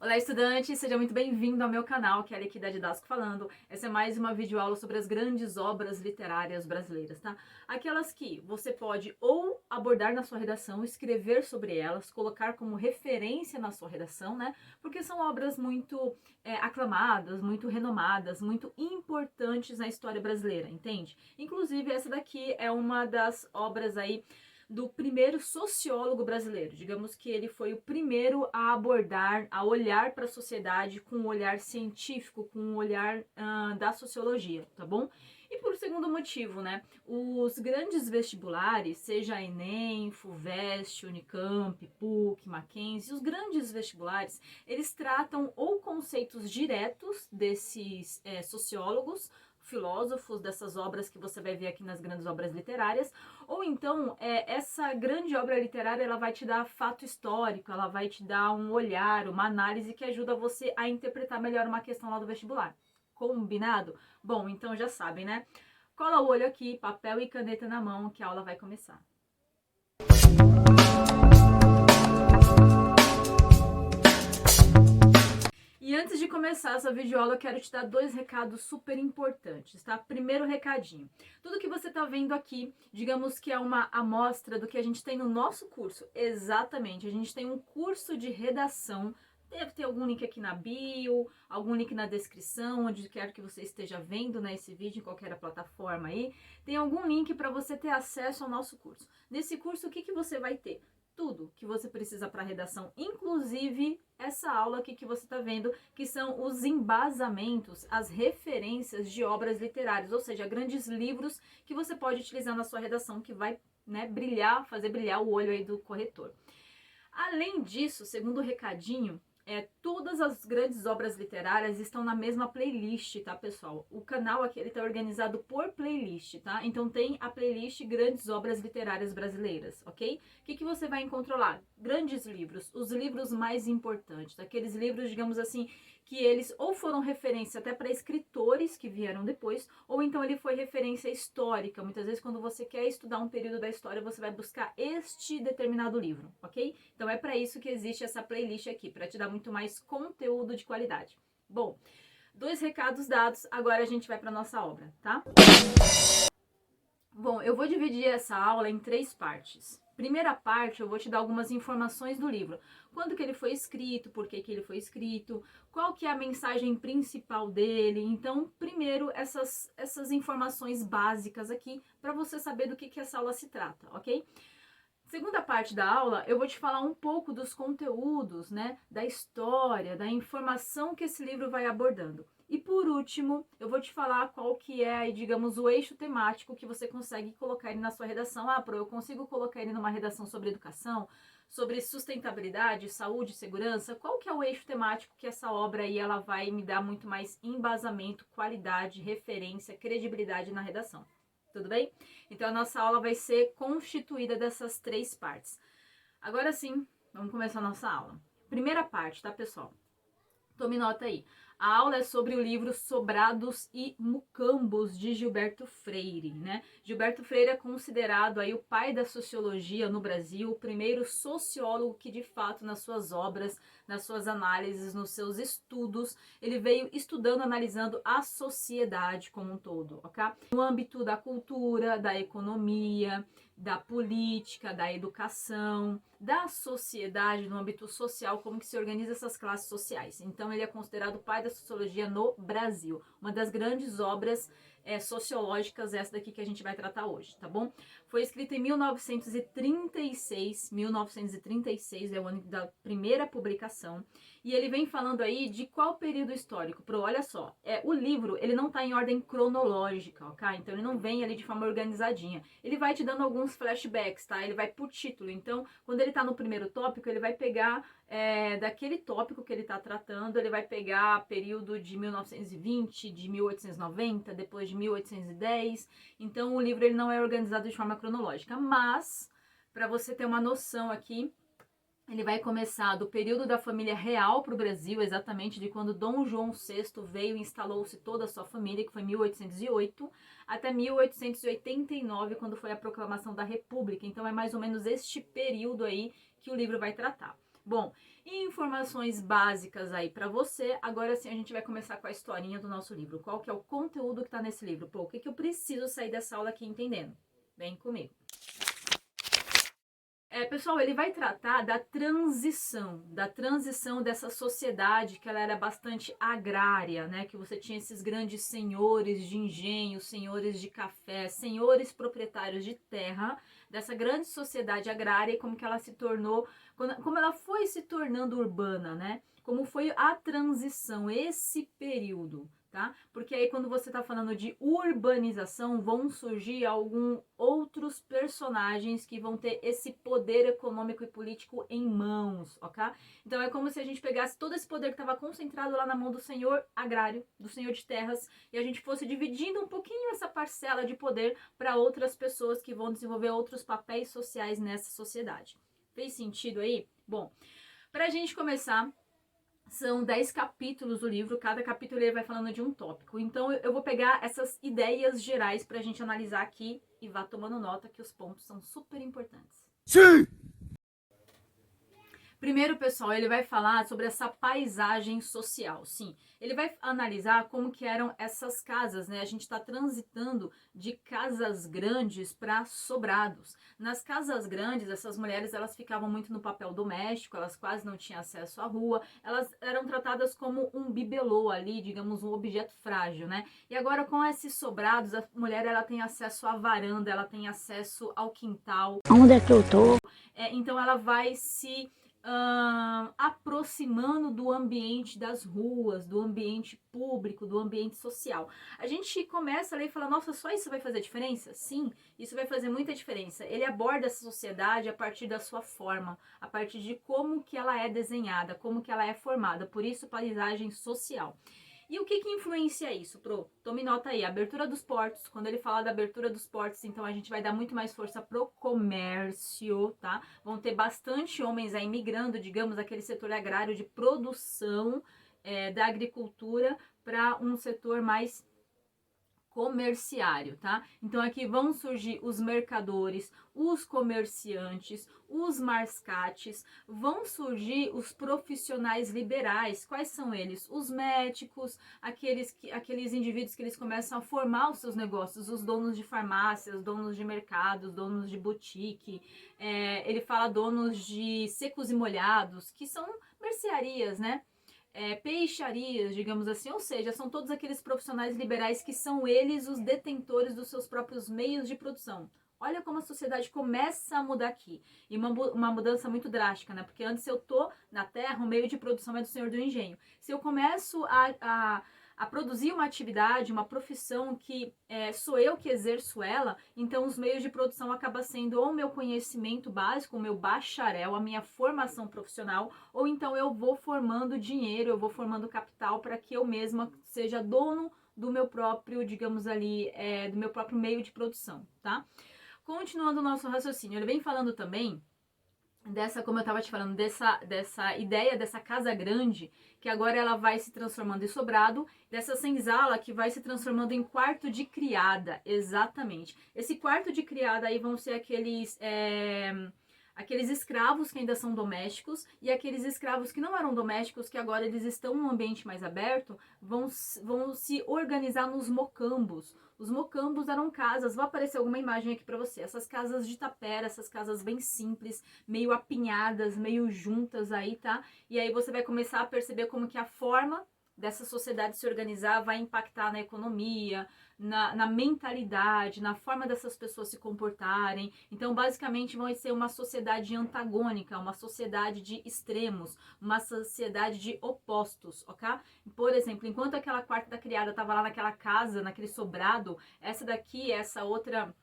Olá, estudante! Seja muito bem-vindo ao meu canal, Kelly aqui da Didasco falando. Essa é mais uma videoaula sobre as grandes obras literárias brasileiras, tá? Aquelas que você pode ou abordar na sua redação, escrever sobre elas, colocar como referência na sua redação, né? Porque são obras muito aclamadas, muito renomadas, muito importantes na história brasileira, entende? Inclusive, essa daqui é uma das obras aí do primeiro sociólogo brasileiro. Digamos que ele foi o primeiro a abordar, a olhar para a sociedade com um olhar científico, com um olhar da sociologia, tá bom? E por segundo motivo, né, os grandes vestibulares, seja Enem, FUVEST, Unicamp, PUC, Mackenzie, os grandes vestibulares, eles tratam ou conceitos diretos desses sociólogos, filósofos, dessas obras que você vai ver aqui nas grandes obras literárias, ou então essa grande obra literária ela vai te dar fato histórico, ela vai te dar um olhar, uma análise que ajuda você a interpretar melhor uma questão lá do vestibular. Combinado? Bom, então já sabem, né? Cola o olho aqui, papel e caneta na mão, que a aula vai começar. E antes de começar essa videoaula, eu quero te dar dois recados super importantes, tá? Primeiro recadinho. Tudo que você tá vendo aqui, digamos que é uma amostra do que a gente tem no nosso curso. Exatamente, a gente tem um curso de redação. Deve ter algum link aqui na bio, algum link na descrição, onde quer que você esteja vendo, né, esse vídeo, em qualquer plataforma aí. Tem algum link para você ter acesso ao nosso curso. Nesse curso, o que você vai ter? Tudo que você precisa para redação, inclusive essa aula aqui que você está vendo, que são os embasamentos, as referências de obras literárias, ou seja, grandes livros que você pode utilizar na sua redação, que vai, né, brilhar, fazer brilhar o olho aí do corretor. Além disso, segundo o recadinho, todas as grandes obras literárias estão na mesma playlist, tá, pessoal? O canal aqui ele tá organizado por playlist, tá? Então tem a playlist Grandes Obras Literárias Brasileiras, ok? O que você vai encontrar lá? Grandes livros, os livros mais importantes, aqueles livros, digamos assim, que eles ou foram referência até para escritores que vieram depois, ou então ele foi referência histórica. Muitas vezes, quando você quer estudar um período da história, você vai buscar este determinado livro, ok? Então é para isso que existe essa playlist aqui, para te dar muito mais conteúdo de qualidade. Bom, dois recados dados, agora a gente vai para nossa obra, tá? Bom, eu vou dividir essa aula em três partes. Primeira parte, eu vou te dar algumas informações do livro. Quando que ele foi escrito, por que que ele foi escrito, qual que é a mensagem principal dele. Então, primeiro, essas informações básicas aqui, para você saber do que essa aula se trata, ok? Segunda parte da aula, eu vou te falar um pouco dos conteúdos, né, da história, da informação que esse livro vai abordando. E por último, eu vou te falar qual que é, digamos, o eixo temático que você consegue colocar ele na sua redação. Ah, Pro, eu consigo colocar ele numa redação sobre educação, sobre sustentabilidade, saúde, segurança? Qual que é o eixo temático que essa obra aí ela vai me dar muito mais embasamento, qualidade, referência, credibilidade na redação? Tudo bem? Então a nossa aula vai ser constituída dessas três partes. Agora sim, vamos começar a nossa aula. Primeira parte, tá, pessoal? Tome nota aí. A aula é sobre o livro Sobrados e Mucambos, de Gilberto Freire, né? Gilberto Freire é considerado aí o pai da sociologia no Brasil, o primeiro sociólogo que, de fato, nas suas obras, nas suas análises, nos seus estudos, ele veio estudando, analisando a sociedade como um todo, ok? No âmbito da cultura, da economia, da política, da educação, da sociedade, no âmbito social, como que se organiza essas classes sociais. Então, ele é considerado o pai da sociologia no Brasil. Uma das grandes obras sociológicas, essa daqui que a gente vai tratar hoje, tá bom? Foi escrita em 1936 é o ano da primeira publicação, e ele vem falando aí de qual período histórico. Olha só, o livro, ele não tá em ordem cronológica, ok? Então, ele não vem ali de forma organizadinha. Ele vai te dando alguns flashbacks, tá? Ele vai por título. Então, quando ele tá no primeiro tópico, ele vai pegar daquele tópico que ele tá tratando, ele vai pegar período de 1920, de 1890, depois de 1810. Então, o livro ele não é organizado de forma cronológica, mas para você ter uma noção aqui, ele vai começar do período da família real para o Brasil, exatamente de quando Dom João VI veio e instalou-se toda a sua família, que foi 1808, até 1889, quando foi a proclamação da República. Então é mais ou menos este período aí que o livro vai tratar. Bom, informações básicas aí pra você. Agora sim a gente vai começar com a historinha do nosso livro. Qual que é o conteúdo que tá nesse livro? Pô, o que eu preciso sair dessa aula aqui entendendo? Vem comigo. Pessoal, ele vai tratar da transição dessa sociedade que ela era bastante agrária, né? Que você tinha esses grandes senhores de engenho, senhores de café, senhores proprietários de terra, dessa grande sociedade agrária e como que ela se tornou, como ela foi se tornando urbana, né? Como foi a transição, esse período, tá? Porque aí quando você tá falando de urbanização, vão surgir alguns outros personagens que vão ter esse poder econômico e político em mãos, ok? Então é como se a gente pegasse todo esse poder que estava concentrado lá na mão do senhor agrário, do senhor de terras, e a gente fosse dividindo um pouquinho essa parcela de poder para outras pessoas que vão desenvolver outros papéis sociais nessa sociedade. Fez sentido aí? Bom, pra gente começar, são 10 capítulos do livro, cada capítulo ele vai falando de um tópico. Então eu vou pegar essas ideias gerais pra gente analisar aqui e vá tomando nota que os pontos são super importantes. Sim! Primeiro, pessoal, ele vai falar sobre essa paisagem social. Sim, ele vai analisar como que eram essas casas, né? A gente está transitando de casas grandes para sobrados. Nas casas grandes, essas mulheres elas ficavam muito no papel doméstico, elas quase não tinham acesso à rua, elas eram tratadas como um bibelô ali, digamos, um objeto frágil, né? E agora com esses sobrados, a mulher ela tem acesso à varanda, ela tem acesso ao quintal. Onde é que eu tô? Então ela vai se aproximando do ambiente das ruas, do ambiente público, do ambiente social. A gente começa a ler e fala, nossa, só isso vai fazer diferença? Sim, isso vai fazer muita diferença. Ele aborda essa sociedade a partir da sua forma, a partir de como que ela é desenhada, como que ela é formada, por isso paisagem social. E o que influencia isso, Pro? Tome nota aí, a abertura dos portos. Quando ele fala da abertura dos portos, então a gente vai dar muito mais força pro comércio, tá? Vão ter bastante homens aí migrando, digamos, aquele setor agrário de produção da agricultura para um setor mais comerciário, tá? Então aqui vão surgir os mercadores, os comerciantes, os mascates, vão surgir os profissionais liberais. Quais são eles? Os médicos, aqueles indivíduos que eles começam a formar os seus negócios, os donos de farmácias, donos de mercados, donos de boutique, ele fala donos de secos e molhados, que são mercearias, né? Peixarias, digamos assim, ou seja, são todos aqueles profissionais liberais que são eles os detentores dos seus próprios meios de produção. Olha como a sociedade começa a mudar aqui. E uma mudança muito drástica, né? Porque antes eu tô na terra, o meio de produção é do senhor do engenho. Se eu começo a produzir uma atividade, uma profissão que sou eu que exerço ela, então os meios de produção acabam sendo ou o meu conhecimento básico, o meu bacharel, a minha formação profissional, ou então eu vou formando dinheiro, eu vou formando capital para que eu mesma seja dono do meu próprio, digamos ali, do meu próprio meio de produção, tá? Continuando o nosso raciocínio, ele vem falando também dessa, como eu estava te falando, dessa ideia dessa casa grande, que agora ela vai se transformando em sobrado, dessa senzala que vai se transformando em quarto de criada, exatamente. Esse quarto de criada aí vão ser aqueles escravos que ainda são domésticos e aqueles escravos que não eram domésticos, que agora eles estão num ambiente mais aberto, vão se organizar nos mocambos. Os mocambos eram casas, vai aparecer alguma imagem aqui para você, essas casas de tapera, essas casas bem simples, meio apinhadas, meio juntas aí, tá? E aí você vai começar a perceber como que a forma dessa sociedade se organizar vai impactar na economia, na mentalidade, na forma dessas pessoas se comportarem. Então, basicamente, vai ser uma sociedade antagônica, uma sociedade de extremos, uma sociedade de opostos, ok? Por exemplo, enquanto aquela quarta da criada estava lá naquela casa, naquele sobrado, essa daqui, essa outra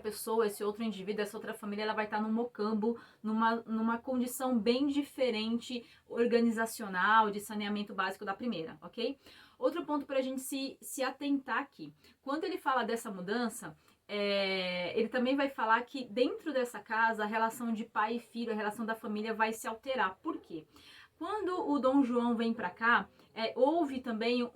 pessoa, esse outro indivíduo, essa outra família, ela vai estar num mocambo, numa condição bem diferente, organizacional, de saneamento básico da primeira, ok? Outro ponto para a gente se atentar aqui. Quando ele fala dessa mudança, ele também vai falar que dentro dessa casa, a relação de pai e filho, a relação da família vai se alterar. Por quê? Quando o Dom João vem para cá, houve também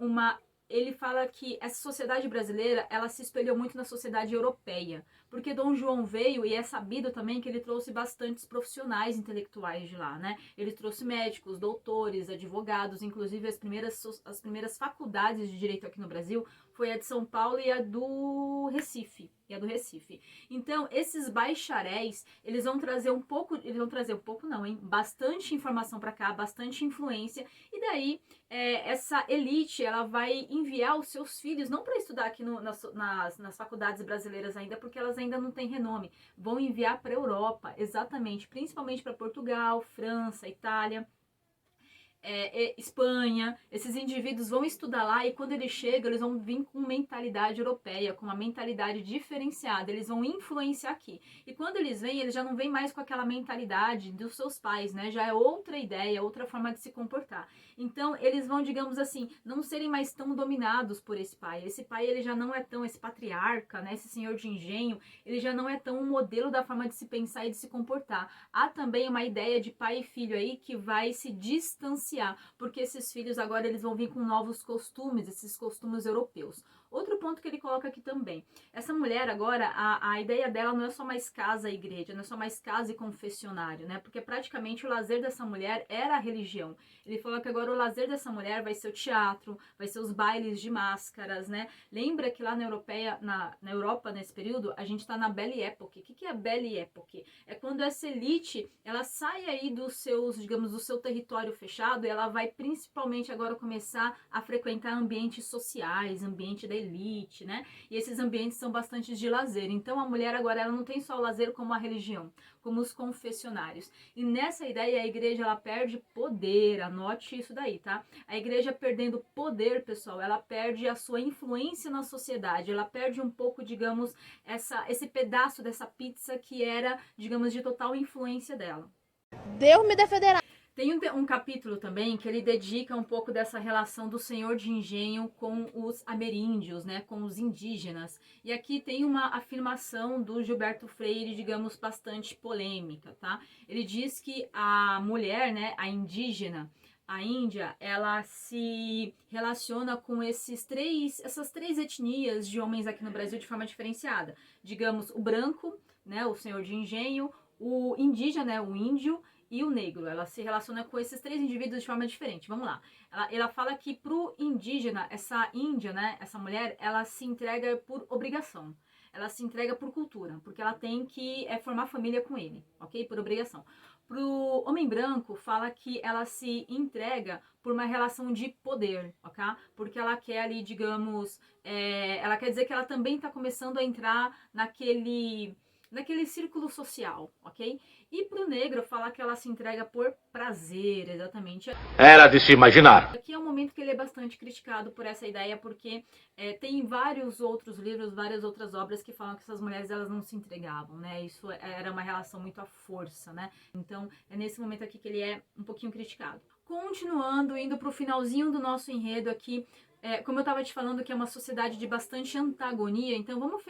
ele fala que essa sociedade brasileira, ela se espelhou muito na sociedade europeia. Porque Dom João veio e é sabido também que ele trouxe bastantes profissionais intelectuais de lá, né? Ele trouxe médicos, doutores, advogados, inclusive as primeiras faculdades de direito aqui no Brasil foi a de São Paulo e a do Recife. Então, esses bacharéis, eles vão trazer um pouco não, hein? Bastante informação para cá, bastante influência, e daí essa elite, ela vai enviar os seus filhos, não para estudar aqui nas faculdades brasileiras ainda, porque elas ainda não têm renome, vão enviar para a Europa, exatamente, principalmente para Portugal, França, Itália, Espanha. Esses indivíduos vão estudar lá e quando eles chegam, eles vão vir com mentalidade europeia, com uma mentalidade diferenciada, eles vão influenciar aqui. E quando eles vêm, eles já não vêm mais com aquela mentalidade dos seus pais, né? Já é outra ideia, outra forma de se comportar. Então, eles vão, digamos assim, não serem mais tão dominados por esse pai. Esse pai, ele já não é tão, esse patriarca, né? Esse senhor de engenho, ele já não é tão um modelo da forma de se pensar e de se comportar. Há também uma ideia de pai e filho aí que vai se distanciar, porque esses filhos agora eles vão vir com novos costumes, esses costumes europeus. Outro ponto que ele coloca aqui também, essa mulher agora, a ideia dela não é só mais casa e igreja, não é só mais casa e confessionário, né? Porque praticamente o lazer dessa mulher era a religião. Ele falou que agora o lazer dessa mulher vai ser o teatro, vai ser os bailes de máscaras, né? Lembra que lá na Europa, nesse período, a gente tá na Belle Époque. O que é a Belle Époque? É quando essa elite, ela sai aí dos seus, digamos, do seu território fechado, e ela vai principalmente agora começar a frequentar ambientes sociais, ambiente da elite, né? E esses ambientes são bastante de lazer. Então a mulher agora ela não tem só o lazer como a religião, como os confessionários. E nessa ideia a igreja ela perde poder, anote isso daí, tá? A igreja perdendo poder, pessoal, ela perde a sua influência na sociedade, ela perde um pouco, digamos, esse pedaço dessa pizza que era, digamos, de total influência dela. Deus me defenderá. Tem um capítulo também que ele dedica um pouco dessa relação do senhor de engenho com os ameríndios, né, com os indígenas. E aqui tem uma afirmação do Gilberto Freire, digamos, bastante polêmica, tá? Ele diz que a mulher, né, a indígena, a Índia, ela se relaciona com essas três etnias de homens aqui no Brasil de forma diferenciada. Digamos, o branco, né, o senhor de engenho, o indígena, né, o índio, e o negro. Ela se relaciona com esses três indivíduos de forma diferente. Vamos lá. Ela fala que pro indígena, essa índia, né, essa mulher, ela se entrega por obrigação. Ela se entrega por cultura, porque ela tem que formar família com ele, ok? Por obrigação. Pro homem branco, fala que ela se entrega por uma relação de poder, ok? Porque ela quer ali, digamos, ela quer dizer que ela também está começando a entrar naquele círculo social, ok? E pro negro falar que ela se entrega por prazer, exatamente. Era de se imaginar. Aqui é um momento que ele é bastante criticado por essa ideia, porque tem vários outros livros, várias outras obras que falam que essas mulheres elas não se entregavam, né? Isso era uma relação muito à força, né? Então é nesse momento aqui que ele é um pouquinho criticado. Continuando, indo pro finalzinho do nosso enredo aqui, como eu estava te falando que é uma sociedade de bastante antagonia, então vamos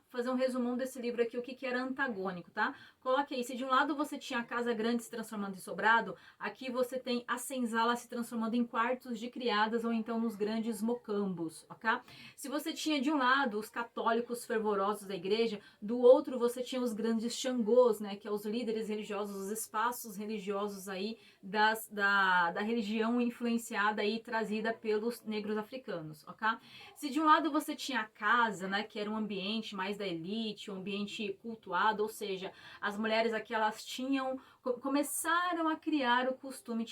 fazer um resumão desse livro aqui, o que era antagônico, tá? Coloque aí, se de um lado você tinha a casa grande se transformando em sobrado, aqui você tem a senzala se transformando em quartos de criadas ou então nos grandes mocambos, ok? Se você tinha de um lado os católicos fervorosos da igreja, do outro você tinha os grandes xangôs, né, que é os líderes religiosos, os espaços religiosos aí da religião influenciada e trazida pelos negros africanos, ok? Se de um lado você tinha a casa, né, que era um ambiente mais da elite, um ambiente cultuado, ou seja, as mulheres aqui elas começaram a criar o costume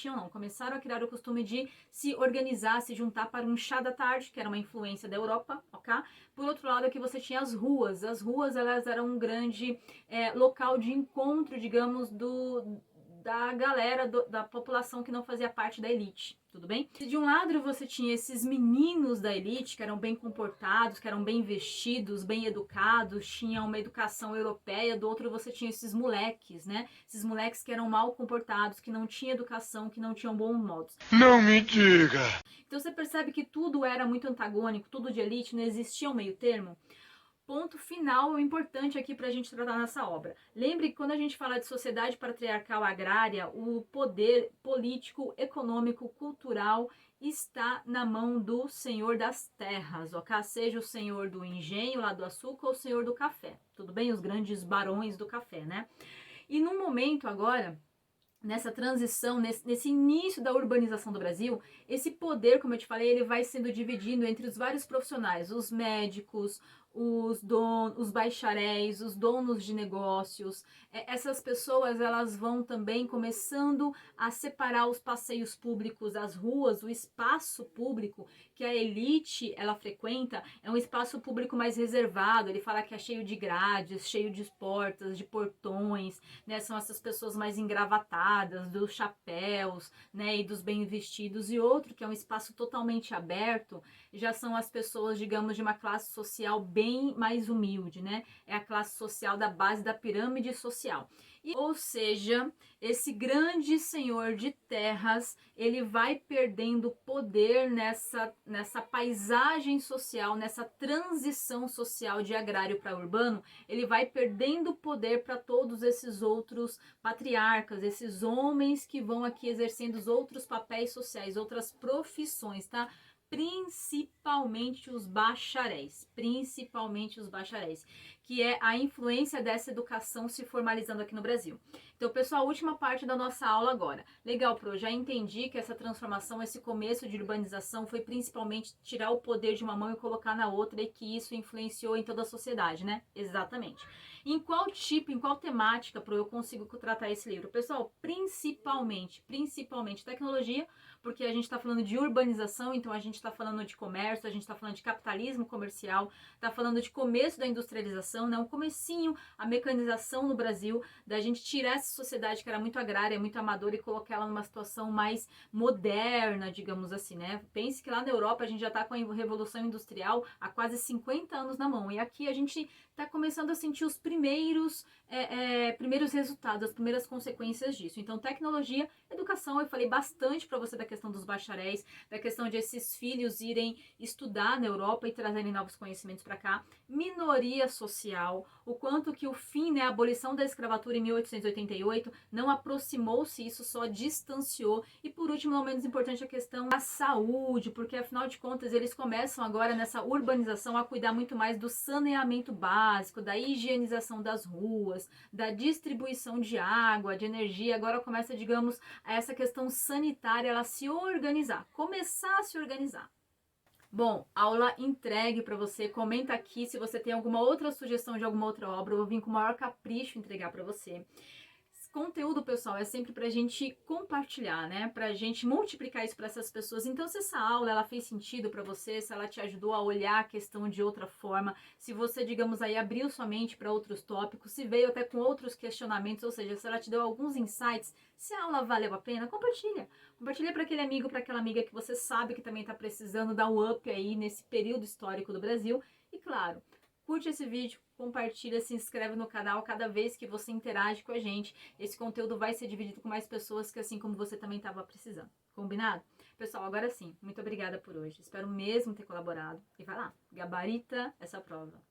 de se organizar, se juntar para um chá da tarde, que era uma influência da Europa, ok? Por outro lado aqui você tinha as ruas elas eram um grande local de encontro, digamos, da galera, da população que não fazia parte da elite, tudo bem? Se de um lado você tinha esses meninos da elite que eram bem comportados, que eram bem vestidos, bem educados, tinham uma educação europeia, do outro você tinha esses moleques, né? Esses moleques que eram mal comportados, que não tinham educação, que não tinham bons modos. Não me diga! Então você percebe que tudo era muito antagônico, tudo de elite, não existia um meio termo? ponto final importante aqui para a gente tratar nessa obra. Lembre que quando a gente fala de sociedade patriarcal agrária, o poder político, econômico, cultural está na mão do senhor das terras, ok? Seja o senhor do engenho lá do açúcar ou o senhor do café, tudo bem? Os grandes barões do café, né? E no momento agora, nessa transição, nesse início da urbanização do Brasil, esse poder, como eu te falei, ele vai sendo dividido entre os vários profissionais, os médicos, os bacharéis, os donos de negócios. Essas pessoas, elas vão também começando a separar os passeios públicos, as ruas, o espaço público que a elite ela frequenta é um espaço público mais reservado. Ele fala que é cheio de grades, cheio de portas, de portões, né? São essas pessoas mais engravatadas, dos chapéus, né? E dos bem vestidos. E outro que é um espaço totalmente aberto, já são as pessoas, digamos, de uma classe social bem mais humilde, né? É a classe social da base da pirâmide social. Ou seja, esse grande senhor de terras, ele vai perdendo poder nessa paisagem social, nessa transição social de agrário para urbano, ele vai perdendo poder para todos esses outros patriarcas, esses homens que vão aqui exercendo os outros papéis sociais, outras profissões, tá? Principalmente os bacharéis, que é a influência dessa educação se formalizando aqui no Brasil. Então, pessoal, a última parte da nossa aula agora. Legal, Pro, já entendi que essa transformação, esse começo de urbanização foi principalmente tirar o poder de uma mão e colocar na outra e que isso influenciou em toda a sociedade, né? Exatamente. Em qual temática, Pro, eu consigo tratar esse livro? Pessoal, principalmente tecnologia, porque a gente está falando de urbanização, então a gente está falando de comércio, a gente está falando de capitalismo comercial, está falando de começo da industrialização, né? Um comecinho, a mecanização no Brasil, da gente tirar essa sociedade que era muito agrária, muito amadora e colocar ela numa situação mais moderna, digamos assim, né? Pense que lá na Europa a gente já está com a Revolução Industrial há quase 50 anos na mão, e aqui a gente está começando a sentir os primeiros resultados, as primeiras consequências disso. Então, tecnologia, educação, eu falei bastante para você da questão dos bacharéis, da questão de esses filhos irem estudar na Europa e trazerem novos conhecimentos para cá, minoria social, o quanto que o fim, né, a abolição da escravatura em 1888 não aproximou-se, isso só distanciou, e por último, não menos importante, a questão da saúde, porque afinal de contas eles começam agora nessa urbanização a cuidar muito mais do saneamento básico, da higienização das ruas, da distribuição de água, de energia. Agora começa, digamos, essa questão sanitária, ela se organizar, começar a se organizar. Bom, aula entregue para você. Comenta aqui se você tem alguma outra sugestão de alguma outra obra. Eu vou vir com o maior capricho entregar para você. Conteúdo, pessoal, é sempre pra gente compartilhar, né? Pra gente multiplicar isso para essas pessoas. Então, se essa aula ela fez sentido para você, se ela te ajudou a olhar a questão de outra forma, se você, digamos aí, abriu sua mente para outros tópicos, se veio até com outros questionamentos, ou seja, se ela te deu alguns insights, se a aula valeu a pena, compartilha. Compartilha para aquele amigo, para aquela amiga que você sabe que também tá precisando dar um up aí nesse período histórico do Brasil. E claro, curte esse vídeo, compartilha, se inscreve no canal. Cada vez que você interage com a gente, esse conteúdo vai ser dividido com mais pessoas que assim como você também estava precisando. Combinado? Pessoal, agora sim, muito obrigada por hoje. Espero mesmo ter colaborado. E vai lá, gabarita essa prova.